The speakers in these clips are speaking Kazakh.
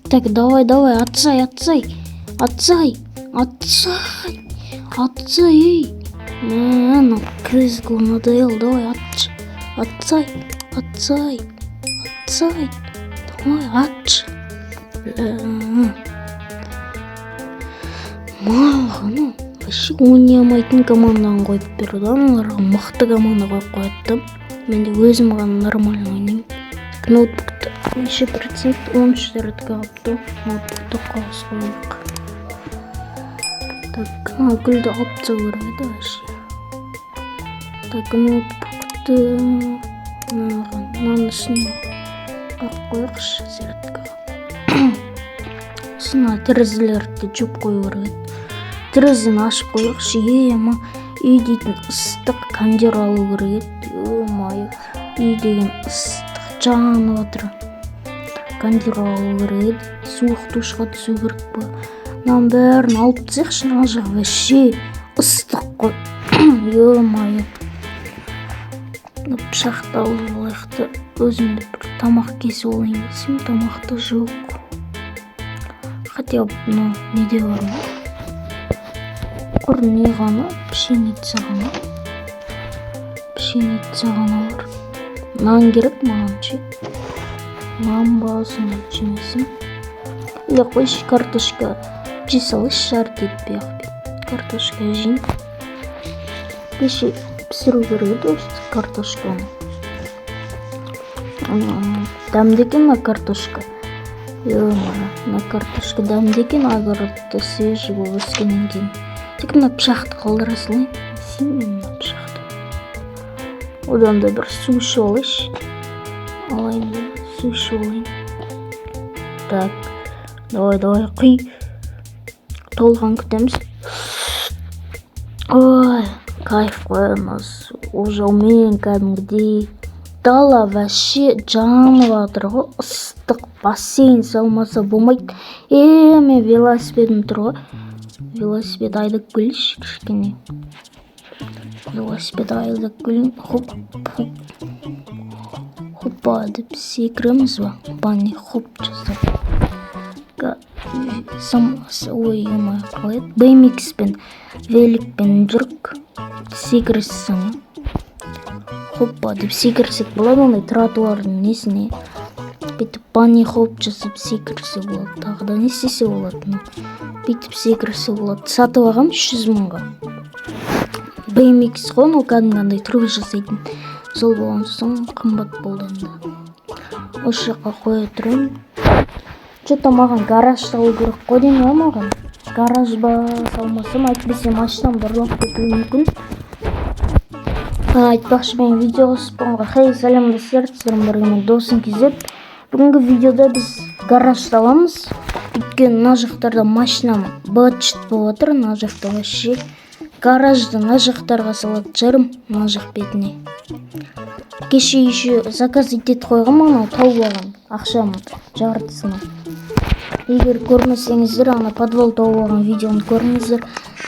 Так, давай, отцай, эй. Мана, крызгу надоел, давай, отцай, давай, маған вообще ойнамайтын команданы қойып берді, аналарға мықты команда қойып қояды. Мен де өзім ғана нормально ойнаймын. Ноутбукты неше процент 13-ке алыпты, ноутбукты қалыс қойдық. Так, гүлді алып тастау керек еді вообще. Так, ноутбукты мынаның үстіне қойып қойықшы, зарядкаға. Сына терезелерді жуып қою керек еді. Терезені ашып қойықшы, үй дейтін ыстық кондер алу керек еді. Үй деген ыстық жанып отыр. Кондер алу керек еді. Суық душқа түсу керек па. Мынаның бәрін алып тастайықшы, мына жақ вообще ыстық қой. Пышақты алып алайықты, өзімді бір тамақ кесіп алайын десем, тамақта жоқ. Хотя бы неде бар ма? Құр не ғана, пшеница ғана бар. Нан керек маған ше. Нан басын жемесін. Или қойшы картошка писалыш жарт етпей ақпен. Картошка жейін. Кеше пісіру керек еді картошканы. Дәмді екен на картошка. На картошка дәмді екен, огородта свежий болып өскеннен кейін. Тек мына пышақты қалдыра салайын. Сен мына пышақты. Одан да бір су ішіп алайыншы. Су ішіп алайын. Так, давай құй. Толған күтеміз. Ой, кайф қой нас. Ожаумен кәдімгідей. Дала вообще жанып жатыр ғой. Ыстық бассейн салмаса болмайды. Мен велосипедім тұр ғой. Велосипед айдап келші кішкене. Велосипед айдап келін. Хоппа деп секіреміз ба? Бәне хоп жасап. Қалайды. BMX пен великпен жүрік. Секірсің. Хоппа деп секірсек болады, ондай тротуардың несіне. Бүйтіп бәне хоп жасап секірсе болады. Тағы да не істесе болады. Бүйтіп секірсе болады. Сатып алғам 300 мыңға. BMX ғой, кәдімгідей трюк жасайтын. Сол болған соң қымбат болды енді. Осы жаққа қоя тұрайын. Что-то маған гараж салу керек қой деймін маған. Гараж ба салмасам, әйтпесе машинам барлап кетуі мүмкін. Айтпақшы, мен видео спонға сәлем достар, сіздердің біргемен досым кезеп. Бүгінгі видеода біз гараж саламыз. Өйткені мына жақтарда машинам быт-шыт болып отыр, мына жақта вообще. Гаражды мына жақтарға салады жарым, мына жақ бетіне. Кеше еще заказ етет қойған мана тауып алған ақшам жартысына. Егер көрмесеңіздер, ана подвал тауып алған видеоны көріңіздер.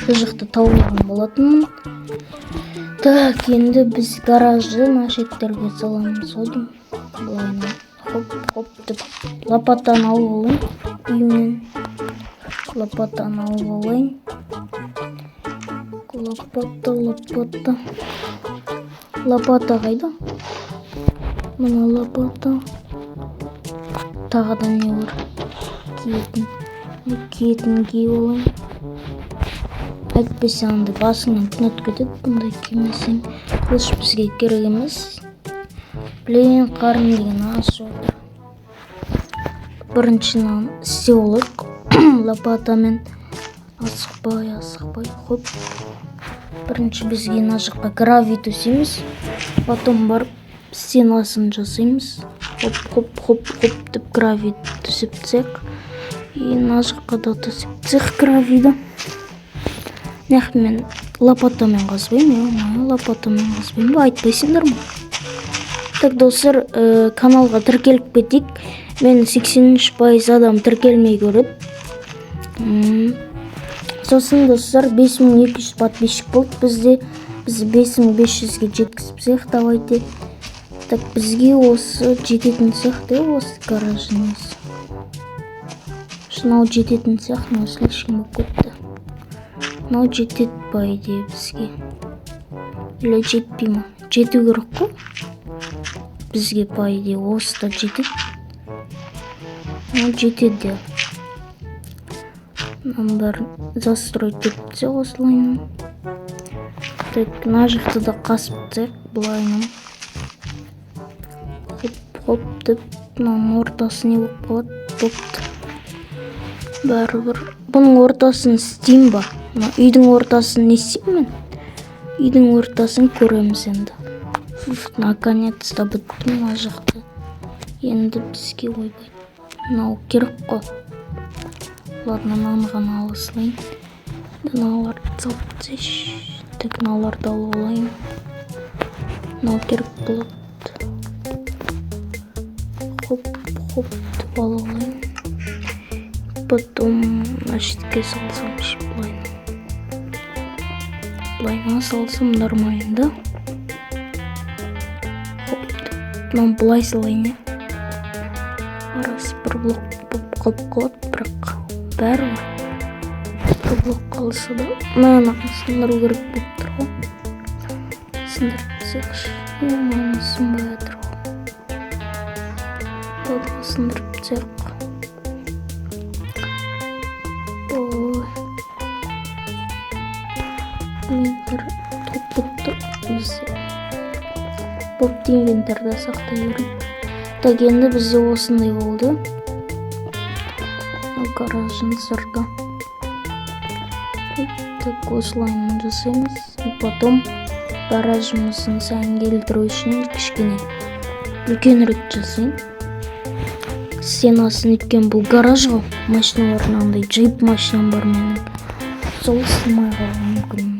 Бұл жақта тауып алған болатынмын. Так, енді біз гаражды мына шеттерге саламыз ойдым. Бұлайына хоп деп лопатаны алып алайын. Үйінен лопатаны алып алайын. Лопата қайда? Мына лопата. Тағы да не бар? Киетін киіп алайын. Әйтпесе андай басыңнан күн өтіп кетеді, бұндай кимесең. Қылыш бізге керек емес. Блин, қарым деген аш отыр. Біріншінен істеп алайық. Лопатамен асықпай. Хоп. Бірінші бізге мына жаққа гравий төсейміз. Потом барып стенасын жасаймыз. Хоп деп гравий төсеп тсек. И мына жаққа да төсеп тсек гравийді. Неғып мен лопатамен қазбаймын, ба, айтпайсыңдар ма? Так, достар, каналға тіркеліп кетейік. Мен 83% адам тіркелмей көреді. Сосын, достар, 5200 подписчик болды бізде. Біз 5500-ге жеткізіпсек, давайте. Так, бізге осы жететін сияқты, осы гаражымыз. мынау жететін сияқты, мынау слишком болып кетті. Мынау жетеді по идее бізге. Или жетпей ма? Жету керек қой. Бізге по идее осы да жетеді. Мынау жетеді. Мынаның бәрін застроить етсе осылайынан. Так, мына жақты да қасып тек былайынан. Хоп деп мынаның ортасы не болып қалады? Бопты. Бәрібір бұның ортасын істеймін ба? Үйдің ортасын не істеймін мен? Үйдің ортасын көреміз енді. Наконец-то бітті мына жақты. Енді бізге ойбай. Мынау керек қой. Ладно, мынаны ғана алысылайын. Мыналарды салып тастайыншы. Так, мыналарды алып алайын. Мынау керек болады. Хоп деп алып алайын. Потом щитке салсам былайына салсам нормально, да? Хоп, мынаны былай салайын. Арасы бір блок болып қалып қалады, бірақ бәрібір бір блок қалса да мынаны сындыру керек болып тұр ғой. Сындырып тастайықшы. Мынаны сынбай жатыр ғой. Сындырып тастайық. Инвентар топ бітті бізде. Бопты инвентарда сақтай берейік. Так, енді бізде осындай болды. Гаражын сырды. Так, осылайын жасаймыз. Потом гаражымыздың сәнін келтіру үшін кішкене үлкенірек жасайын. Стенасын еткен бұл гараж ғой. Машиналардың андай джип машинам бар менің. Сол сылмай қалған мүмкін.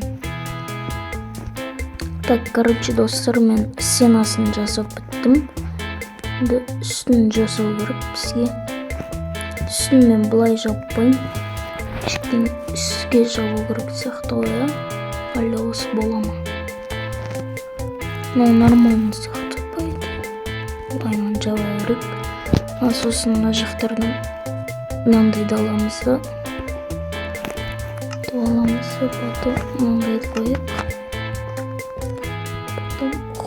Так, короче, достар, мен стенасын жасап біттім. Үстін жасау керек бізге. Үстін мен бұлай жаппайын. Кішкене үстке жабу керек сияқты ғой. Әлі осы бола ма? Мынау нормально сияқты байды. Бұлайынан жаба керек. Сосын мына жақтардан мынандайды аламыз да. Потом мынандайды қойып.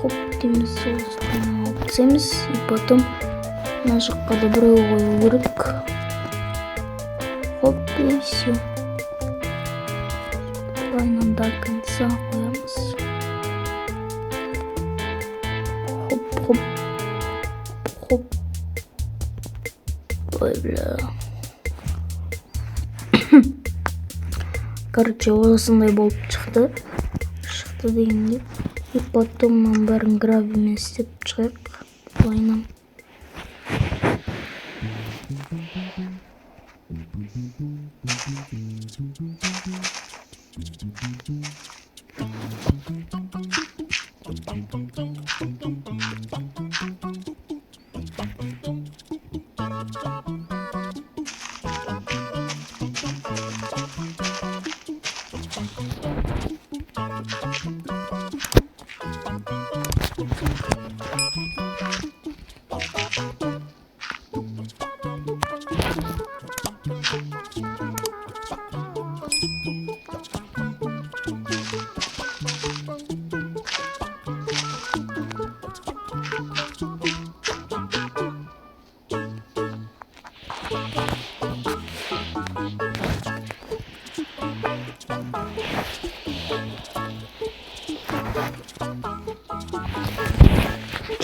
Хоп дейміз, сосын алып тастаймыз. И потом мына жаққа да біреу қою керек. Хоп, и все. Былайынан до конца қоямыз. Хоп. Ой, бля. Короче, осындай болып шықты дегенде. И потом мынаны бәрін гравиймен істеп шығайық. Былайынан.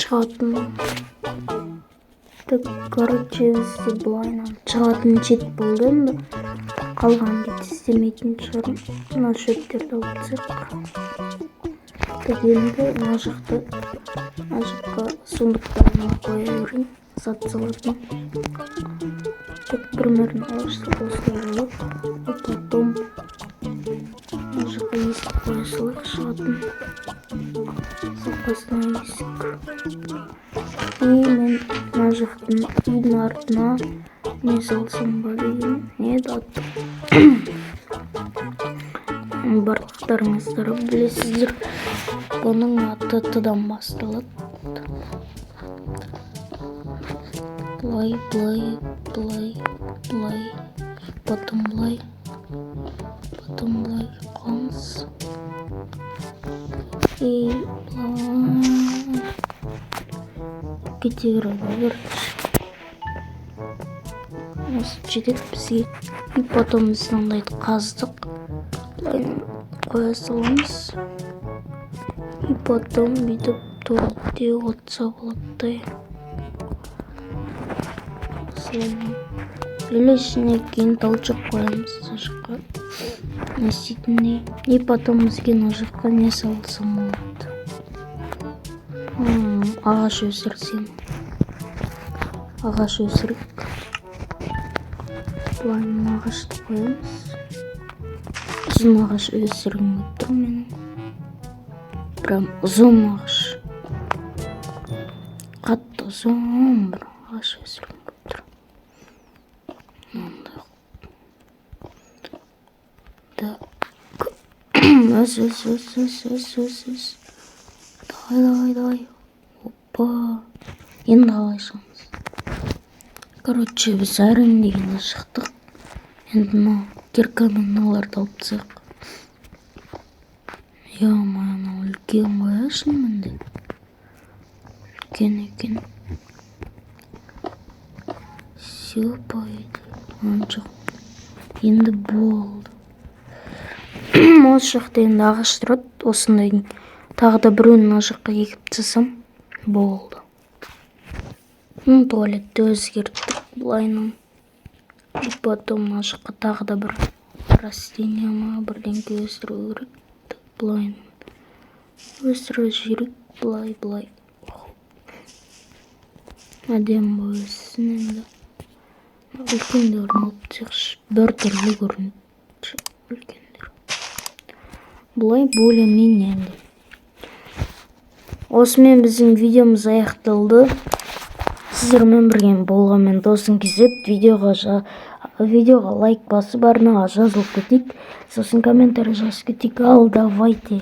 Шығатын. Так, короче, бізде былайынан шығатын жет болды енді. Қалған бет істемейтін шығарым. Мына шөптерді алып тастайық. Так, енді мына жаққа сундықтарына қоя берейін. Салатын. Так, примерно осылай болады. Потом мына жаққа есік қоя салайық шығатын. Запасной есік. И мен мына жақтың үйдің артына не салсам ба деймін. Не дат. Барлықтарыңыздар білесіздер. Бұның аты Т-дан басталады. Плай. потом былай қыламыз. И кете береді. Осы жетеді бізге. И потом біз мынандайды қаздық. Былай қоя саламыз. И потом бүйтіп торте отса болады. Или ішіне кейін талшық қоямыз мына жаққа. Не істейтіндей. И потом бізге мына жаққа не салсам болады. Ағаш өсірсем. Ағаш өсіріп. Былай ағашты қоямыз. Ұзын ағаш өсіргім келіп тұр менің. Прям ұзын ағаш. Қатты ұзын бір ағаш өсіргім келіп тұр. Өс. Давай. Опа. Енді қалай шығамыз. Короче, біз әрін дегенде шықтық. Енді мына киркамен мыналарды алып тастайық. Мына үлкен ғой шынымен де. Үлкен екен. Все пойды. Енді болды. Осы жақта енді ағаш тұрады. Осындайдың тағы да біреуін мына жаққа егіп тастасам болды. Туалетті өзгерттік былайынан. И потом мына жаққа тағы да бір растение ма бірдеңке өсіру керек. Былайынан. Өсіру жүрек былай. Әдемі өссін енді. Үлкендерін алып тастайықшы. Бір түрлі көрінеді. Үлкендер. Былай более-менее енді. Осымен біздің видеомыз аяқталды. Сіздермен бірге болғанмен досым кезет. Видеоға лайк басып арнаға жазылып кетейік. Сосын комментарий жазып кетейік. Ал давайте.